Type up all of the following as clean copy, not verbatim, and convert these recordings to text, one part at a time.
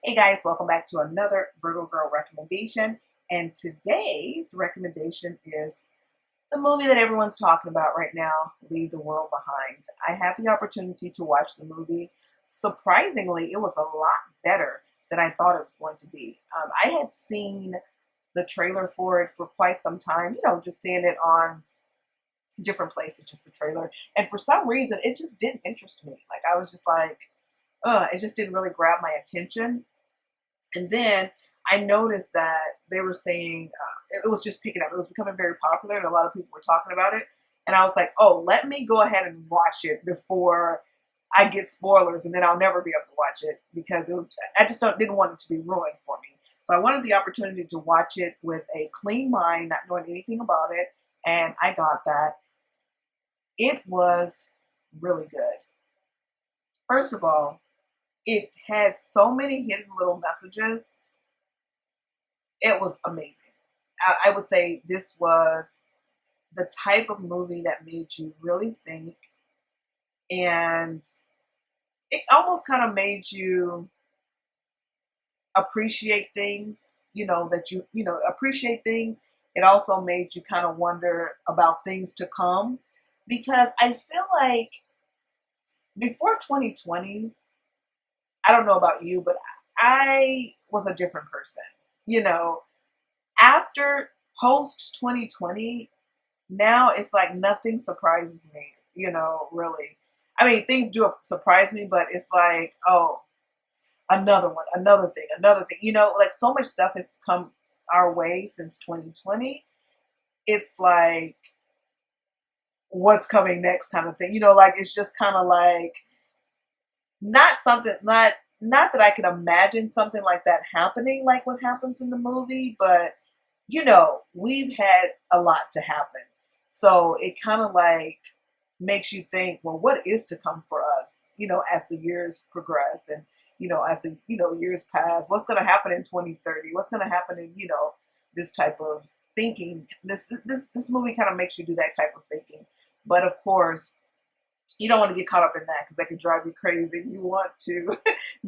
Hey guys, welcome back to another Virgo Girl recommendation. And today's recommendation is the movie that everyone's talking about right now, Leave the World Behind. I had the opportunity to watch the movie. Surprisingly, it was a lot better than I thought it was going to be. I had seen the trailer for it for quite some time, just seeing it on different places, just the trailer. And for some reason, it just didn't interest me. Like, I was just like, it just didn't really grab my attention. And then I noticed that they were saying it was just picking up. It was becoming very popular, and a lot of people were talking about it. And I was like, oh, let me go ahead and watch it before I get spoilers, and then I'll never be able to watch it because I just didn't want it to be ruined for me. So I wanted the opportunity to watch it with a clean mind, not knowing anything about it, and I got that. It was really good. First of all, it had so many hidden little messages. It was amazing. I would say this was the type of movie that made you really think, and it almost kind of made you appreciate things, that appreciate things. It also made you kind of wonder about things to come because I feel like before 2020, I don't know about you, but I was a different person. You know, after post 2020, now it's like nothing surprises me, really. I mean, things do surprise me, but it's like, oh, another one, another thing. Like so much stuff has come our way since 2020. It's like, what's coming next kind of thing. Like it's just kind of like not something, not that I can imagine something like that happening, like what happens in the movie, but we've had a lot to happen. So it kind of like makes you think, well, what is to come for us, as the years progress and, as the, years pass, what's going to happen in 2030? What's going to happen in, this type of thinking? This movie kind of makes you do that type of thinking. But of course, you don't want to get caught up in that because that could drive you crazy. You want to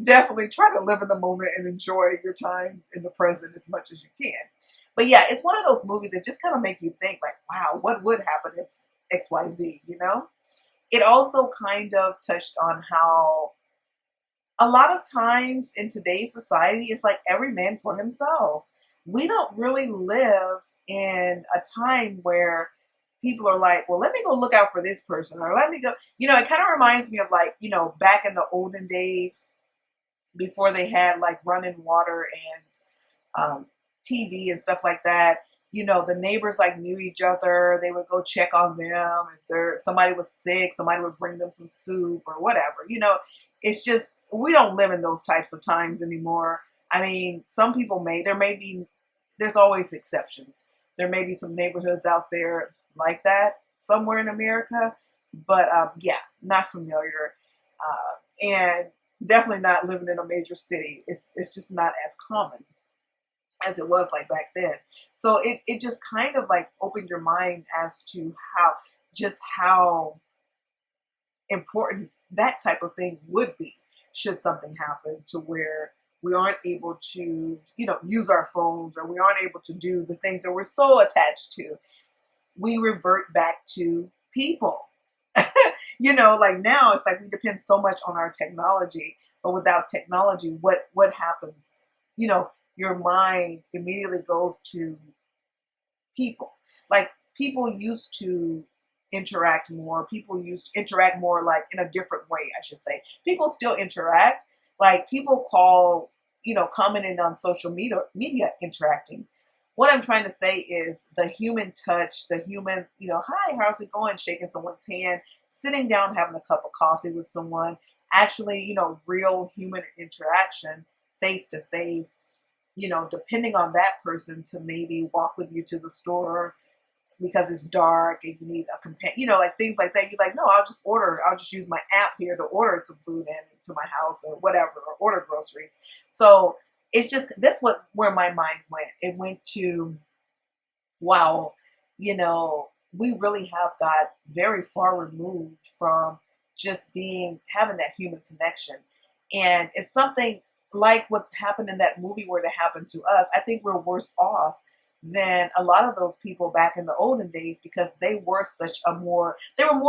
definitely try to live in the moment and enjoy your time in the present as much as you can. But yeah, it's one of those movies that just kind of make you think like, wow, what would happen if XYZ? It also kind of touched on how a lot of times in today's society, it's like every man for himself. We don't really live in a time where people are like, well, let me go look out for this person or let me go. It kind of reminds me of like, back in the olden days before they had like running water and TV and stuff like that. The neighbors like knew each other. They would go check on them. If somebody was sick, somebody would bring them some soup or whatever. It's just, we don't live in those types of times anymore. I mean, some people there's always exceptions. There may be some neighborhoods out there like that somewhere in America, but yeah, not familiar. And definitely not living in a major city. It's just not as common as it was like back then. So it just kind of like opened your mind as to how important that type of thing would be should something happen to where we aren't able to, use our phones or we aren't able to do the things that we're so attached to. We revert back to people. Like now it's like we depend so much on our technology, but without technology, what happens? Your mind immediately goes to people. Like people used to interact more. People used to interact more like in a different way, I should say. People still interact. Like people call, commenting on social media interacting. What I'm trying to say is the human touch, the human, hi, how's it going? Shaking someone's hand, sitting down, having a cup of coffee with someone, actually, real human interaction, face to face, depending on that person to maybe walk with you to the store because it's dark and you need a companion, like things like that. You're like, no, I'll just use my app here to order some food in to my house or whatever, or order groceries. So it's just, where my mind went. It went to, wow, we really have got very far removed from just having that human connection. And it's something like what happened in that movie were to happen to us, I think we're worse off than a lot of those people back in the olden days because they were more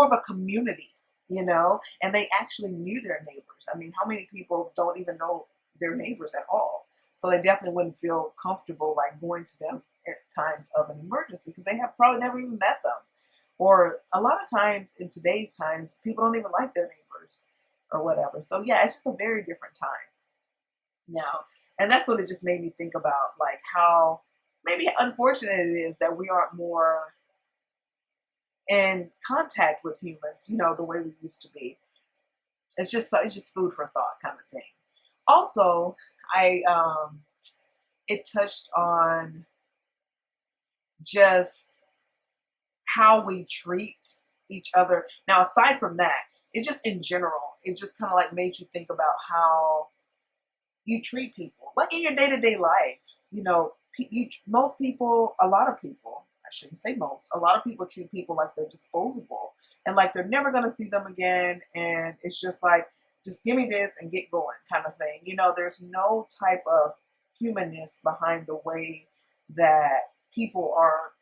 of a community, and they actually knew their neighbors. I mean, how many people don't even know their neighbors at all? So they definitely wouldn't feel comfortable like going to them at times of an emergency because they have probably never even met them. Or a lot of times in today's times, people don't even like their neighbors or whatever. So yeah, it's just a very different time now. And that's what it just made me think about, like how maybe unfortunate it is that we aren't more in contact with humans, the way we used to be. It's just food for thought kind of thing. Also, I it touched on just how we treat each other. Now, aside from that, it just in general, it just kind of like made you think about how you treat people, like in your day to day life. Most people, a lot of people, I shouldn't say most, a lot of people treat people like they're disposable and like they're never going to see them again. And it's just like, just give me this and get going kind of thing. There's no type of humanness behind the way that people are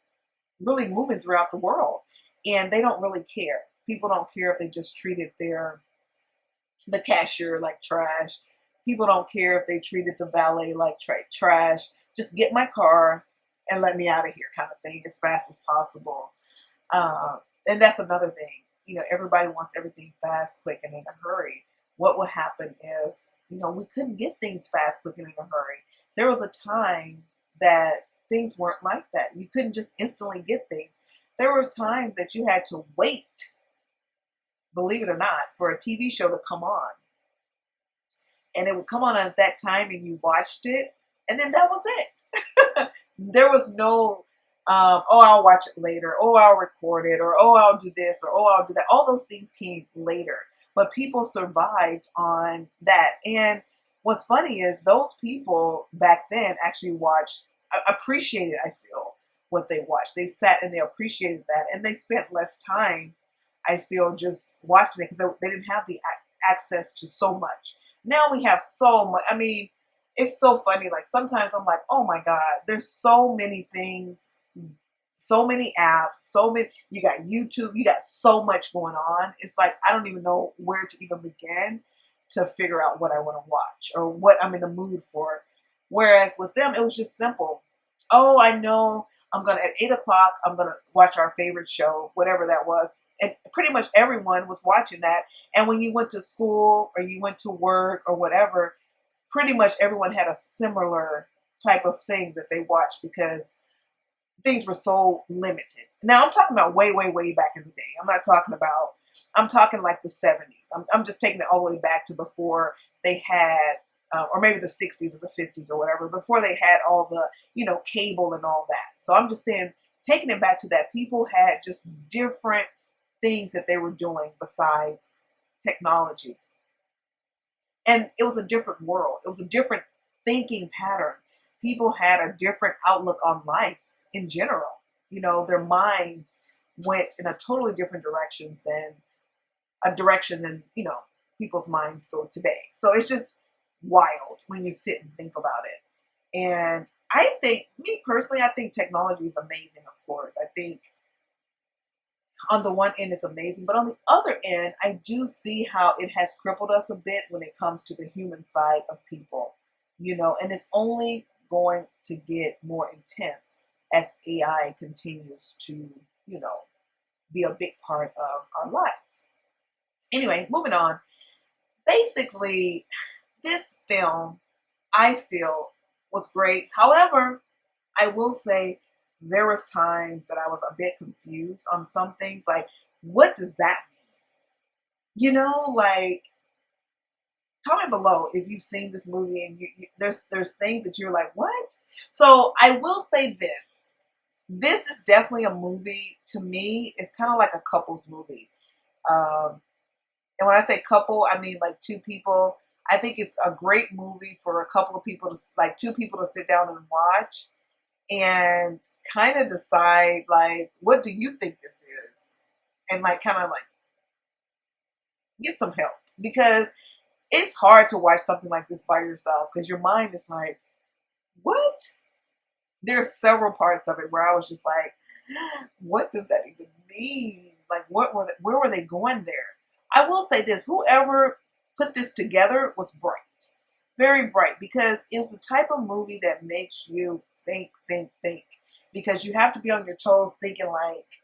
really moving throughout the world. And they don't really care. People don't care if they just treated the cashier like trash. People don't care if they treated the valet like trash. Just get my car and let me out of here kind of thing as fast as possible. And that's another thing. Everybody wants everything fast, quick, and in a hurry. What would happen if, we couldn't get things fast, quick, and in a hurry? There was a time that things weren't like that. You couldn't just instantly get things. There were times that you had to wait, believe it or not, for a TV show to come on. And it would come on at that time and you watched it, and then that was it. There was no, oh, I'll watch it later, oh, I'll record it, or oh, I'll do this, or oh, I'll do that. All those things came later, but people survived on that. And what's funny is those people back then actually appreciated, I feel, what they watched. They sat and they appreciated that, and they spent less time, I feel, just watching it because they didn't have the access to so much. Now we have so much. I mean, it's so funny. Like sometimes I'm like, oh my God, there's so many things, so many apps, you got YouTube, you got so much going on. It's like, I don't even know where to even begin to figure out what I want to watch or what I'm in the mood for. Whereas with them, it was just simple. Oh, I know at 8 o'clock, I'm going to watch our favorite show, whatever that was. And pretty much everyone was watching that. And when you went to school or you went to work or whatever, pretty much everyone had a similar type of thing that they watched because things were so limited. Now I'm talking about way, way, way back in the day. I'm talking like the 70s. I'm just taking it all the way back to before they had or maybe the 60s or the 50s or whatever, before they had all the, cable and all that. So I'm just saying, taking it back to that, people had just different things that they were doing besides technology. And it was a different world. It was a different thinking pattern. People had a different outlook on life in general. Their minds went in a totally different direction than people's minds go today. So it's just wild when you sit and think about it. And I think, me personally, I think technology is amazing, of course. I think on the one end it's amazing, but on the other end, I do see how it has crippled us a bit when it comes to the human side of people, and it's only going to get more intense as AI continues to, be a big part of our lives. Anyway, moving on. Basically, this film, I feel, was great. However, I will say there was times that I was a bit confused on some things. Like, what does that mean? Like, comment below if you've seen this movie and there's things that you're like, what? So I will say this. This is definitely a movie, to me, it's kind of like a couple's movie. And when I say couple, I mean like two people. I think it's a great movie for a couple of people two people to sit down and watch and kind of decide, like, what do you think this is? And like kind of like get some help, because it's hard to watch something like this by yourself because your mind is like, what? There's several parts of it where I was just like, what does that even mean? Like, where were they going there? I will say this: whoever put this together was bright, very bright, because it's the type of movie that makes you think, think, think, because you have to be on your toes, thinking like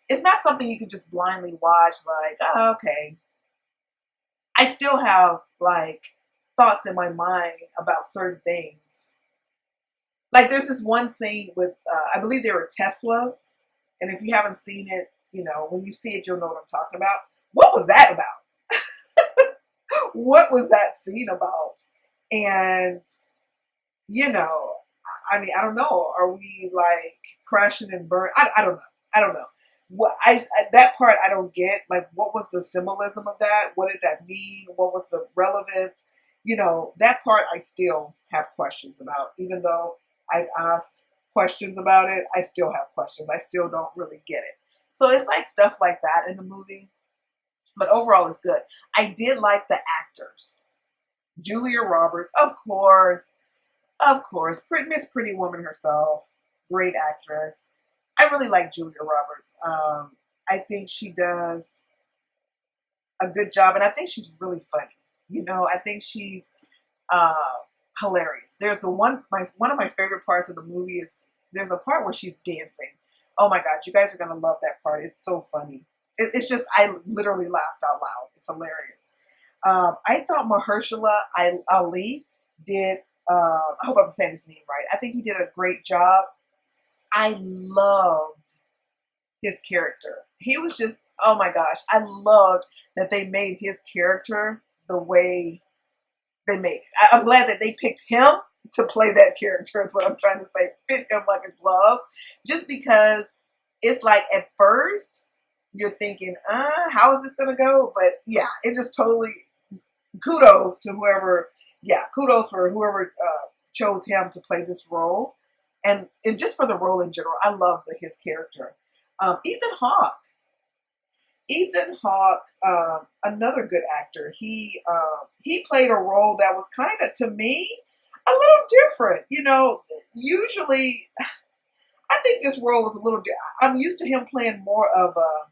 it's not something you can just blindly watch. Like, oh, okay. I still have like thoughts in my mind about certain things. Like there's this one scene with, I believe they were Teslas, and if you haven't seen it, when you see it, you'll know what I'm talking about. What was that about? What was that scene about? And you know, I mean, I don't know. Are we like crashing and burn? I don't know. I don't know. What that part I don't get. Like, what was the symbolism of that? What did that mean? What was the relevance? That part I still have questions about. Even though I've asked questions about it, I still have questions. I still don't really get it. So it's like stuff like that in the movie. But overall, it's good. I did like the actors. Julia Roberts, of course, Miss Pretty Woman herself, great actress. I really like Julia Roberts. I think she does a good job, and I think she's really funny. I think she's uh, hilarious. There's one of my favorite parts of the movie is there's a part where she's dancing. Oh my God, you guys are gonna love that part. It's so funny. It's just I literally laughed out loud. It's hilarious. I thought Mahershala Ali did. I hope I'm saying his name right. I think he did a great job. I loved his character. He was just, oh my gosh, I loved that they made his character the way they made it. I'm glad that they picked him to play that character, is what I'm trying to say. Fit him like a glove. Just because it's like at first you're thinking, how is this going to go? But yeah, it just totally, kudos to whoever, kudos for whoever chose him to play this role. And just for the role in general, I love his character. Ethan Hawke. Ethan Hawke, another good actor. He played a role that was kind of, to me, a little different. Usually, I think this role was a little different. I'm used to him playing more of a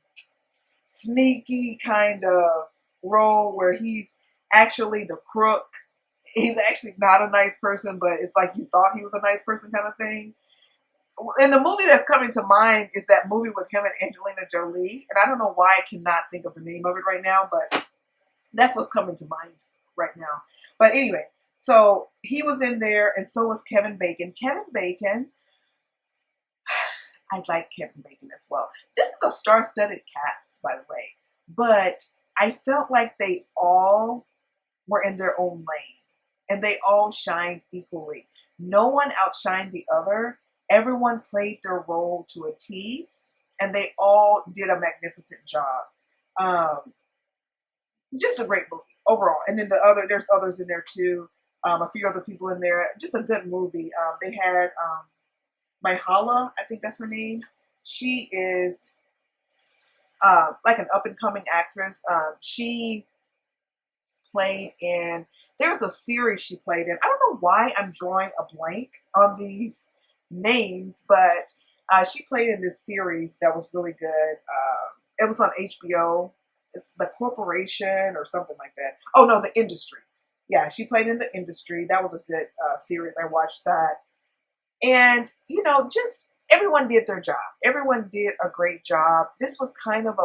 sneaky kind of role where he's actually the crook. He's actually not a nice person, but it's like you thought he was a nice person kind of thing. And the movie that's coming to mind is that movie with him and Angelina Jolie. And I don't know why I cannot think of the name of it right now, but that's what's coming to mind right now. But anyway, so he was in there, and so was Kevin Bacon. Kevin Bacon, I like Kevin Bacon as well. This is a star-studded cast, by the way. But I felt like they all were in their own lane. And they all shined equally. No one outshined the other. Everyone played their role to a T, and they all did a magnificent job. Just a great movie overall. And then there's others in there too. A few other people in there. Just a good movie. They had Myha'la, I think that's her name. She is like an up and coming actress. She played in, there's a series she played in. I don't know why I'm drawing a blank on these names, but she played in this series that was really good. It was on HBO. It's The Corporation or something like that. Oh no, The Industry. Yeah, she played in The Industry. That was a good series. I watched that. And, just everyone did their job. Everyone did a great job. This was kind of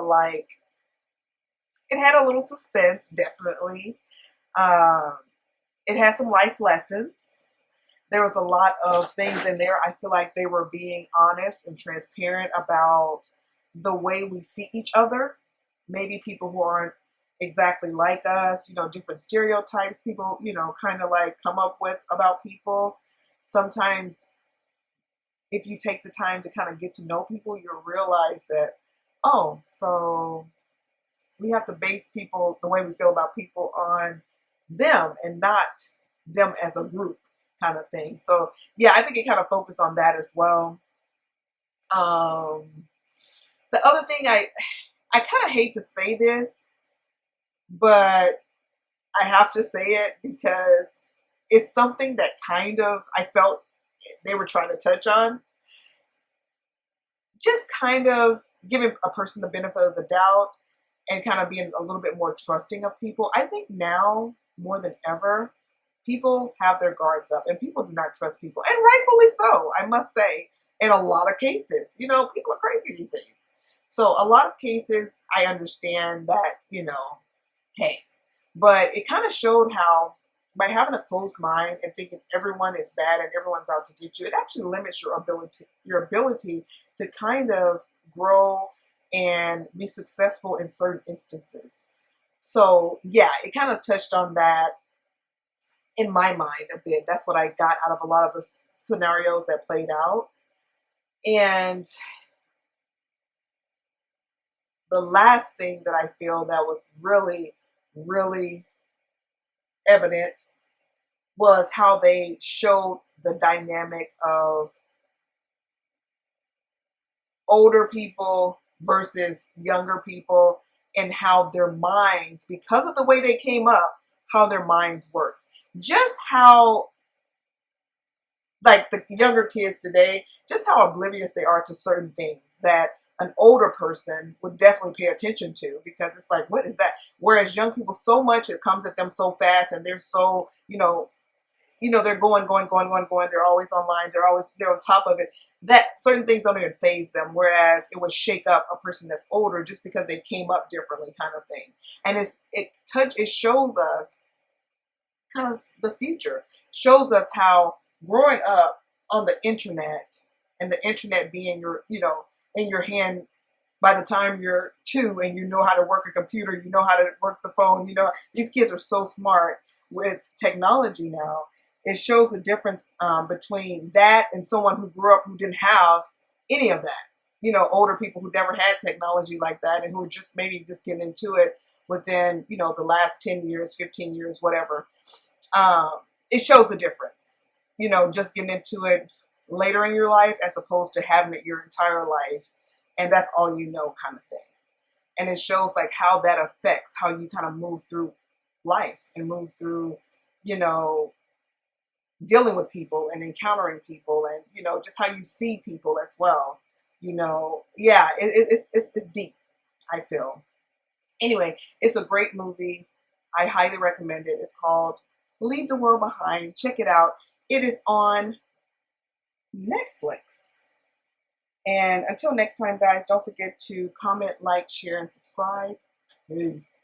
it had a little suspense, definitely. It had some life lessons. There was a lot of things in there. I feel like they were being honest and transparent about the way we see each other. Maybe people who aren't exactly like us, different stereotypes people, kind of like come up with about people. Sometimes if you take the time to kind of get to know people, you'll realize that, oh, so we have to base people, the way we feel about people, on them and not them as a group kind of thing. So yeah, I think it kind of focused on that as well. The other thing, I kind of hate to say this, but I have to say it because it's something that kind of I felt they were trying to touch on. Just kind of giving a person the benefit of the doubt and kind of being a little bit more trusting of people. I think now more than ever, people have their guards up and people do not trust people. And rightfully so, I must say, in a lot of cases. People are crazy these days. So a lot of cases, I understand that, hey, but it kind of showed how by having a closed mind and thinking everyone is bad and everyone's out to get you, it actually limits your ability to kind of grow and be successful in certain instances. So yeah, it kind of touched on that in my mind a bit. That's what I got out of a lot of the scenarios that played out. And the last thing that I feel that was really, really evident was how they showed the dynamic of older people versus younger people and how their minds, because of the way they came up, how their minds work. Just how, like the younger kids today, just how oblivious they are to certain things that an older person would definitely pay attention to because it's like, what is that? Whereas young people, so much it comes at them so fast and they're so, they're going. They're always online. They're on top of it. That certain things don't even phase them. Whereas it would shake up a person that's older just because they came up differently, kind of thing. And it shows us kind of the future. Shows us how growing up on the internet and the internet being in your hand by the time you're 2 and you know how to work a computer, you know how to work the phone, these kids are so smart with technology now. It shows the difference between that and someone who grew up who didn't have any of that. Older people who never had technology like that and who are just maybe just getting into it within, the last 10 years, 15 years, whatever. It shows the difference. Just getting into it later in your life as opposed to having it your entire life and that's all kind of thing. And it shows like how that affects how you kind of move through life and move through, dealing with people and encountering people and, just how you see people as well. Yeah, it's deep, I feel. Anyway, it's a great movie. I highly recommend it. It's called Leave the World Behind. Check it out. It is on Netflix. And until next time, guys, don't forget to comment, like, share, and subscribe. Peace.